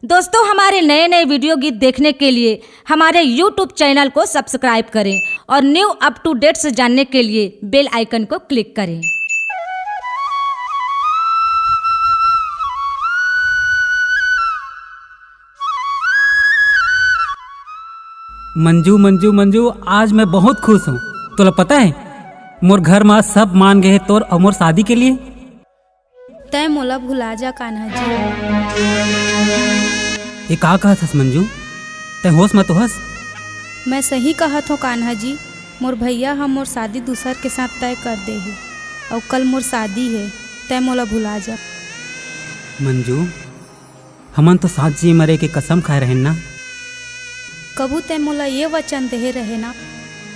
दोस्तों, हमारे नए नए वीडियो गीत देखने के लिए हमारे YouTube चैनल को सब्सक्राइब करें और न्यू अप टू डेट्स जानने के लिए बेल आइकन को क्लिक करें। मंजू मंजू मंजू, आज मैं बहुत खुश हूँ। तोला पता है मोर घर में सब मान गए तोर और मोर शादी के लिए। तय मोला भुला जा कान्हा जी। ये का कहत हस मंजू? तय होश मत हस। मैं सही कहत हूँ कान्हा जी। मोर भैया हम मोर शादी दूसर के साथ तय कर दे ही और कल मोर शादी है। तय मोला भुला जा। मंजू, हमन तो साथ जी मरे के कसम खाए रहे ना। कबू तय मोला ये वचन दे रहे ना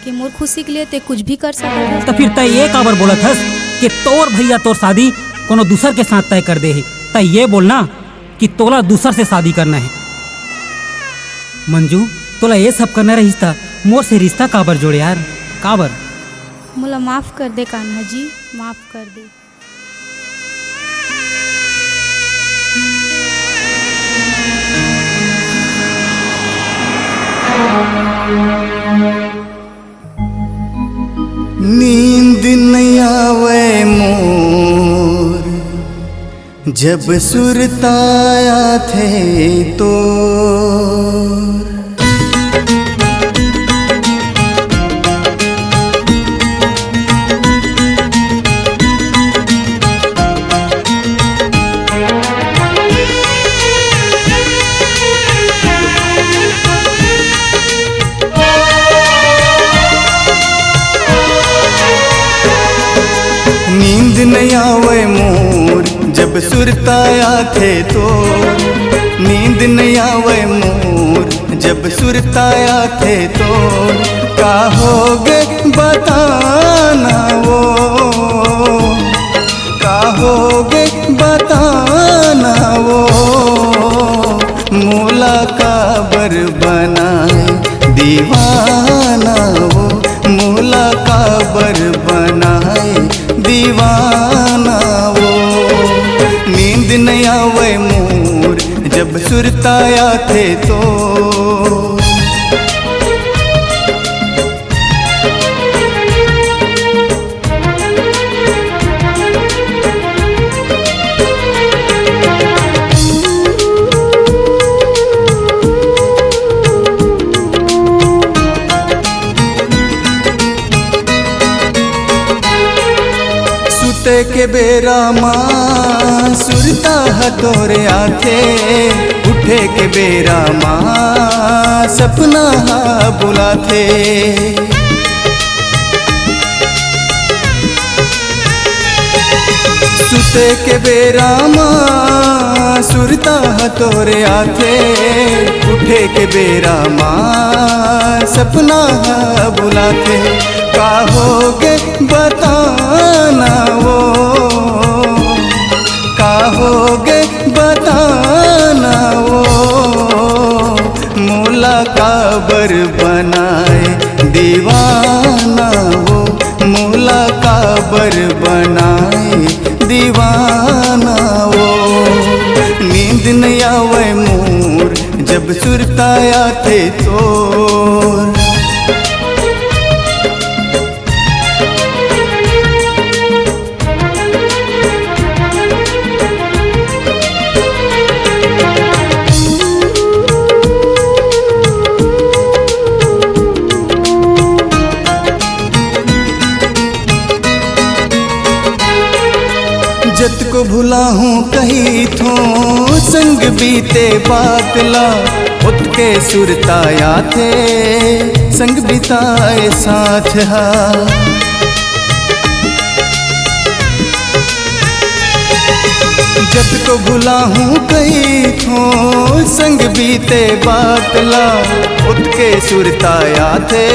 कि मोर खुशी के लिए ते कुछ भी कर सकता। तो फिर तय ये काबर बोलत हस कि तोर भैया तोर शादी कोनो दूसर के साथ तय कर दे है? तय ये बोलना कि तोला दूसर से शादी करना है। मंजू, तोला ये सब करना रही था, मोर से रिश्ता काबर जोड़े यार, काबर? मोला माफ कर दे कान्हा जी, माफ कर दे। नींद नहीं आवे मोर जब सुरताया थे तो। नींद नहीं आवे मोर जब सुरताया थे तो। नींद नहीं आवे मोर जब सुरताया थे तो। का होगे बताना वो, का होगे बताना वो। मोला काबर बनाए दीवाना वो, मोला काबर बनाए दीवाना वो। नींद नहीं आवे मोर जब सुरताया थे तो। सुते के बेरा माँ सुरता हथोरे आथे। उठे के बेरा माँ सपना बुलाथे। सुते के बेरा माँ सुरता हथोरे आथे। उठे के बेरा माँ सपना बुलाथे। का होगे बताना वो, का होगे बताना वो। मोला काबर बनाए दीवाना वो, मोला काबर बनाए दीवाना वो। नींद नहीं आवे मोर जब सुरताया थे तो। जत को भुला हूँ कही थो संग बीते बातला। उठ के सुरताया थे संग बिताए साथ हा। जत को भुला हूँ कही थो संग बीते बातला। उठ के सुरताया थे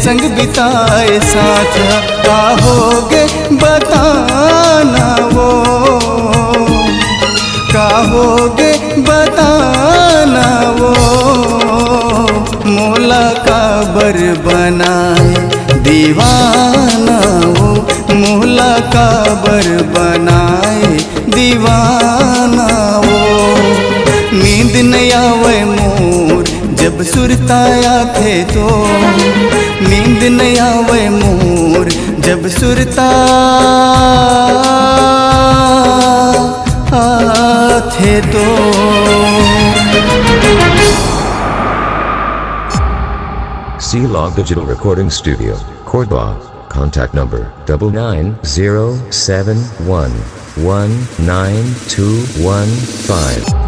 संग बिताए साथ हा। का होगे बताना वो, का होगे बताना वो। मोला काबर बनाए दीवाना वो, मोला काबर बनाए दीवाना वो। नींद नींद न आवे मोर जब सुरताया थे तो, नींद न आवे मोर जब सुरता थे तो। C-Log Digital Recording Studio, Cordoba. Contact number 9907119215.